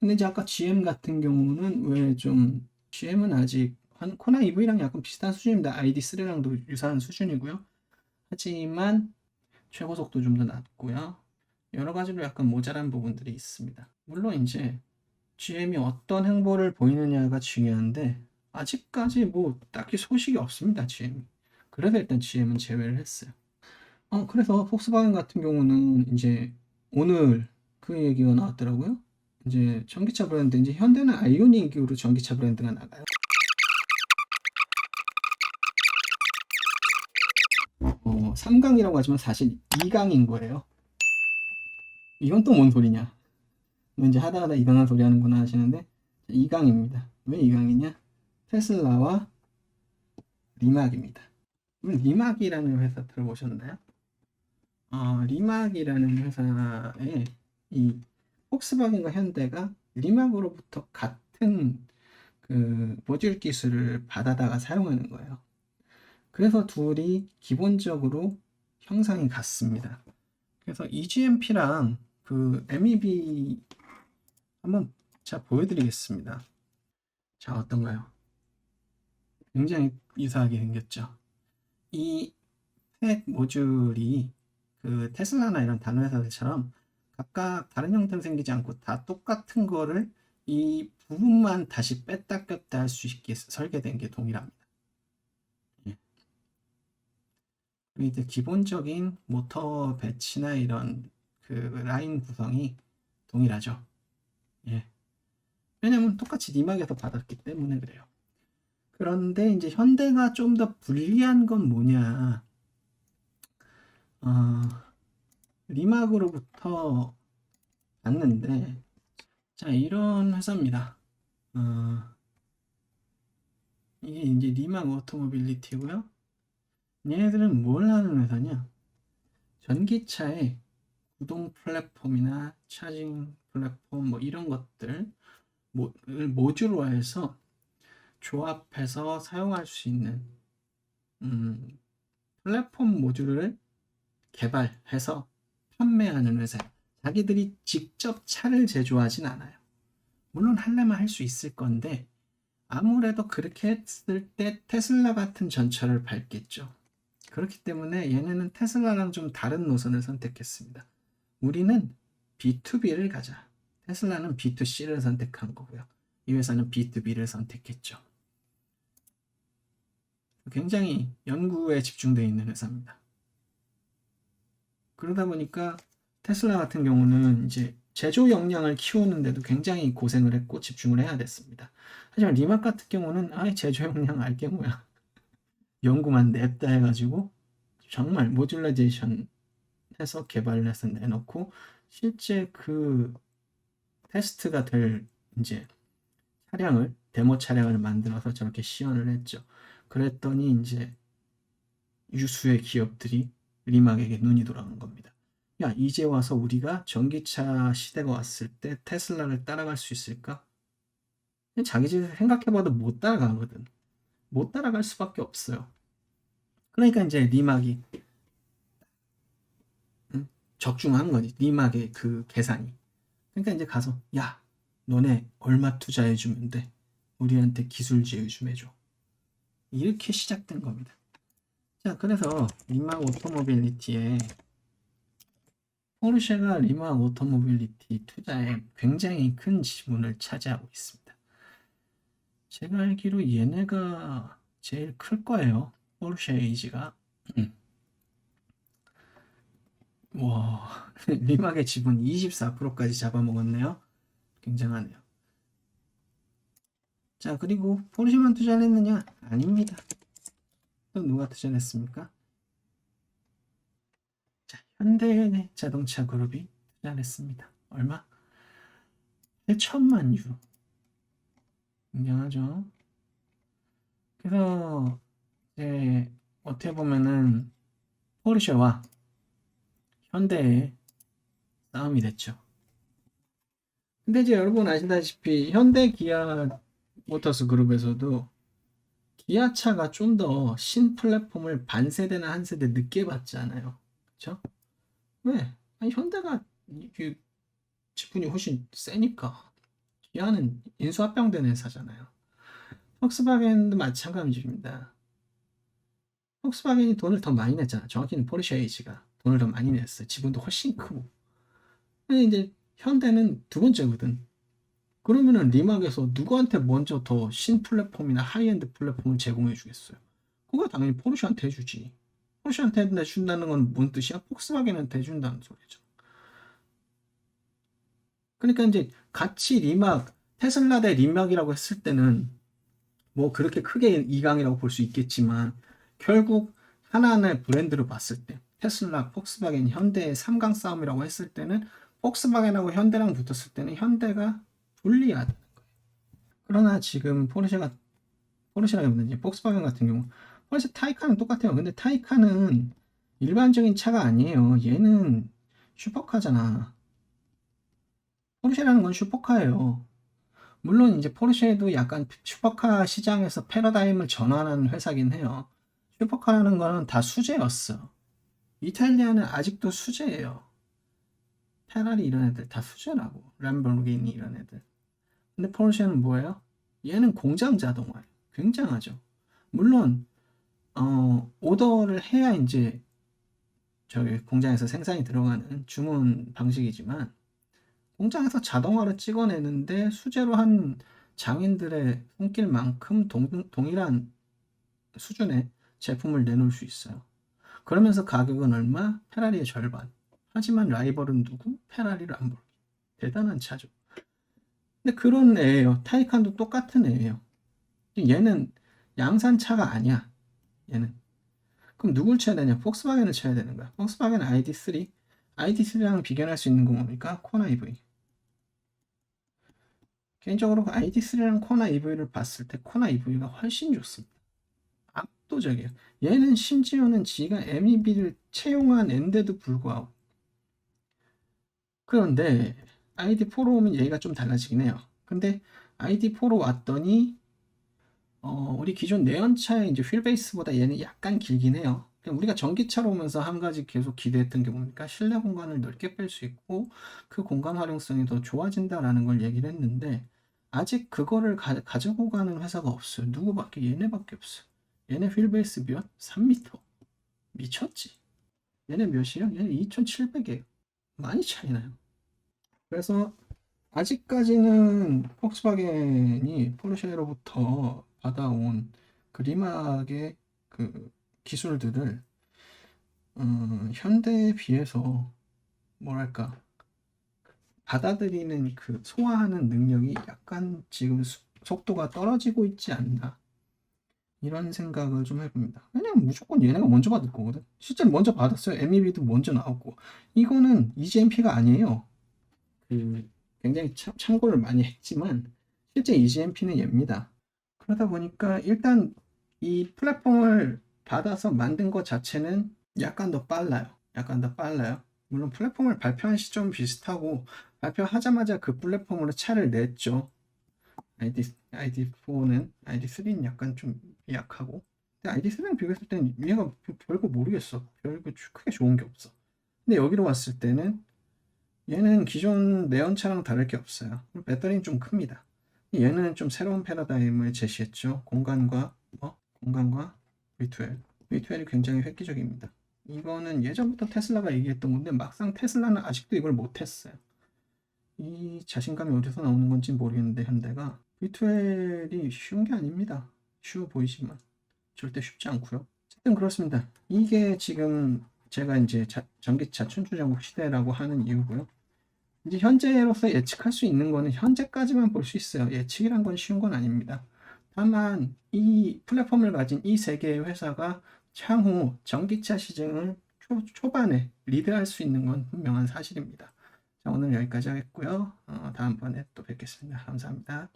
근데 이제 아까 GM 같은 경우는 왜 좀 GM은 아직 코나 EV랑 약간 비슷한 수준입니다. ID3랑도 유사한 수준이고요. 하지만 최고 속도 좀 더 낮고요. 여러 가지로 약간 모자란 부분들이 있습니다. 물론 이제 GM이 어떤 행보를 보이느냐가 중요한데 아직까지 뭐 딱히 소식이 없습니다. GM이. 그래서 일단 GM은 제외를 했어요. 그래서 폭스바겐 같은 경우는 이제 오늘 그 얘기가 나왔더라고요. 이제 전기차 브랜드 이제 현대는 아이오닉으로 전기차 브랜드가 나가요. 3강이라고 하지만 사실 2강인 거예요. 이건 또 뭔 소리냐? 너 이제 하다 2강한 소리 하는구나 하시는데 2강입니다. 왜 2강이냐? 테슬라와 리막입니다. 리막이라는 회사 들어보셨나요? 리막이라는 회사에 이 폭스바겐과 현대가 리막으로부터 같은 그 모듈 기술을 받아다가 사용하는 거예요. 그래서 둘이 기본적으로 형상이 같습니다. 그래서 EGMP랑 그 MEB 한번 제가 보여드리겠습니다. 자, 어떤가요? 굉장히 유사하게 생겼죠. 이 팩 모듈이 그 테슬라나 이런 다른 회사들처럼 각각 다른 형태로 생기지 않고 다 똑같은 거를 이 부분만 다시 뺐다 꼈다 할 수 있게 설계된 게 동일합니다. 예. 그리고 이제 기본적인 모터 배치나 이런 그 라인 구성이 동일하죠. 예. 왜냐면 똑같이 니막에서 받았기 때문에 그래요. 그런데 이제 현대가 좀 더 불리한 건 뭐냐? 리막으로부터 받는데, 자, 이런 회사입니다. 이게 이제 리막 오토모빌리티고요. 얘네들은 뭘 하는 회사냐? 전기차의 구동 플랫폼이나 차징 플랫폼 뭐 이런 것들 모듈화해서 조합해서 사용할 수 있는 플랫폼 모듈을 개발해서 판매하는 회사예요. 자기들이 직접 차를 제조하진 않아요. 물론 하려면 할 수 있을 건데 아무래도 그렇게 했을 때 테슬라 같은 전철을 밟겠죠. 그렇기 때문에 얘네는 테슬라랑 좀 다른 노선을 선택했습니다. 우리는 B2B를 가자. 테슬라는 B2C를 선택한 거고요. 이 회사는 B2B를 선택했죠. 굉장히 연구에 집중되어 있는 회사입니다. 그러다 보니까 테슬라 같은 경우는 이제 제조 역량을 키우는데도 굉장히 고생을 했고 집중을 해야 됐습니다. 하지만 리막 같은 경우는 제조 역량 알게 뭐야. 연구만 냅다 해가지고 정말 모듈라이제이션 해서 개발을 해서 내놓고 실제 그 테스트가 될 이제 차량을 데모 차량을 만들어서 저렇게 시연을 했죠. 그랬더니 이제 유수의 기업들이 리막에게 눈이 돌아간 겁니다. 야, 이제 와서 우리가 전기차 시대가 왔을 때 테슬라를 따라갈 수 있을까? 자기들이 생각해봐도 못 따라가거든. 못 따라갈 수밖에 없어요. 그러니까 이제 리막이 적중한 거지. 리막의 그 계산이. 그러니까 이제 가서 야, 너네 얼마 투자해주면 돼? 우리한테 기술 제휴 좀 해줘. 이렇게 시작된 겁니다. 자, 그래서 리막 오토모빌리티에 포르쉐가 리막 오토모빌리티 투자에 굉장히 큰 지분을 차지하고 있습니다. 제가 알기로 얘네가 제일 클 거예요. 포르쉐 에이지가. 와, 리막의 지분 24%까지 잡아먹었네요. 굉장하네요. 자, 그리고 포르쉐만 투자를 했느냐? 아닙니다. 또 누가 투자를 했습니까? 자, 현대자동차 그룹이 투자를 했습니다. 얼마? 8천만 유로. 굉장하죠. 그래서 이제 어떻게 보면은 포르쉐와 현대의 싸움이 됐죠. 근데 이제 여러분 아시다시피 현대 기아 모터스 그룹에서도 기아차가 좀 더 신 플랫폼을 반 세대나 한 세대 늦게 받잖아요. 그렇죠? 왜? 아니, 현대가 지분이 훨씬 세니까. 기아는 인수합병된 회사잖아요. 폭스바겐도 마찬가지입니다. 폭스바겐이 돈을 더 많이 냈잖아. 정확히는 포르쉐 에이지가 돈을 더 많이 냈어요. 지분도 훨씬 크고. 근데 이제 현대는 두 번째거든. 그러면은 리막에서 누구한테 먼저 더 신 플랫폼이나 하이엔드 플랫폼을 제공해 주겠어요? 그거 당연히 포르쉐한테 해주지. 포르쉐한테 내준다는 건 뭔 뜻이야? 폭스바겐한테 해준다는 소리죠. 그러니까 이제 같이 리막, 테슬라 대 리막이라고 했을 때는 뭐 그렇게 크게 이강이라고 볼 수 있겠지만 결국 하나하나의 브랜드를 봤을 때 테슬라, 폭스바겐, 현대의 3강 싸움이라고 했을 때는 폭스바겐하고 현대랑 붙었을 때는 현대가 불리하다는 거예요. 그러나 지금 포르쉐라기보다 폭스바겐 같은 경우 포르쉐 타이칸은 똑같아요. 근데 타이칸은 일반적인 차가 아니에요. 얘는 슈퍼카잖아. 포르쉐라는 건 슈퍼카예요. 물론 이제 포르쉐도 약간 슈퍼카 시장에서 패러다임을 전환하는 회사긴 해요. 슈퍼카라는 거는 다 수제였어. 이탈리아는 아직도 수제예요. 페라리 이런 애들 다 수제라고. 람보르기니 이런 애들. 근데 포르쉐는 뭐예요? 얘는 공장 자동화예요. 굉장하죠. 물론 오더를 해야 이제 저기 공장에서 생산이 들어가는 주문 방식이지만 공장에서 자동화로 찍어내는데 수제로 한 장인들의 손길만큼 동일한 수준의 제품을 내놓을 수 있어요. 그러면서 가격은 얼마? 페라리의 절반. 하지만 라이벌은 누구? 페라리 람보르기니. 대단한 차죠. 근데 그런 애예요. 타이칸도 똑같은 애예요. 얘는 양산차가 아니야. 얘는. 그럼 누굴 쳐야 되냐? 폭스바겐을 쳐야 되는 거야. 폭스바겐 ID3. ID3랑 비교할 수 있는 건 뭡니까? 코나 EV. 개인적으로 ID3랑 코나 EV를 봤을 때 코나 EV가 훨씬 좋습니다. 압도적이에요. 얘는 심지어는 지가 MEB를 채용한 앤데도 불구하고 그런데 ID4로 오면 얘기가 좀 달라지긴 해요. 근데 ID4로 왔더니 우리 기존 내연차의 이제 휠베이스보다 얘는 약간 길긴 해요. 우리가 전기차로 오면서 한 가지 계속 기대했던 게 뭡니까? 실내 공간을 넓게 뺄 수 있고 그 공간 활용성이 더 좋아진다라는 걸 얘기를 했는데 아직 그거를 가지고 가는 회사가 없어요. 누구밖에 얘네밖에 없어요. 얘네 휠베이스 몇? 3m. 미쳤지. 얘네 몇이요? 얘네 2700이에요. 많이 차이나요. 그래서 아직까지는 폭스바겐이 포르쉐로부터 받아온 그 리막의 그 기술들을 현대에 비해서 뭐랄까 받아들이는 그 소화하는 능력이 약간 지금 속도가 떨어지고 있지 않나 이런 생각을 좀 해봅니다. 왜냐면 무조건 얘네가 먼저 받을 거거든. 실제로 먼저 받았어요. MEB도 먼저 나왔고 이거는 EGMP가 아니에요. 굉장히 참고를 많이 했지만 실제 EGMP는 얘입니다. 그러다 보니까 일단 이 플랫폼을 받아서 만든 것 자체는 약간 더 빨라요. 약간 더 빨라요. 물론 플랫폼을 발표한 시점 비슷하고 발표하자마자 그 플랫폼으로 차를 냈죠. ID4는 ID3는 약간 좀 약하고 근데 ID3랑 비교했을 때는 얘가 별거 모르겠어. 별거 크게 좋은 게 없어. 근데 여기로 왔을 때는 얘는 기존 내연차랑 다를 게 없어요. 배터리는 좀 큽니다. 얘는 좀 새로운 패러다임을 제시했죠. 공간과 V12. V12이 굉장히 획기적입니다. 이거는 예전부터 테슬라가 얘기했던 건데 막상 테슬라는 아직도 이걸 못했어요. 이 자신감이 어디서 나오는 건지 모르겠는데 현대가 V12이 쉬운 게 아닙니다. 쉬워 보이지만 절대 쉽지 않고요. 어쨌든 그렇습니다. 이게 지금 제가 이제 전기차 춘추전국 시대라고 하는 이유고요. 이제 현재로서 예측할 수 있는 거는 현재까지만 볼 수 있어요. 예측이란 건 쉬운 건 아닙니다. 다만 이 플랫폼을 가진 이 세 개의 회사가 향후 전기차 시장을 초반에 리드할 수 있는 건 분명한 사실입니다. 자, 오늘 여기까지 하겠고요. 다음번에 또 뵙겠습니다. 감사합니다.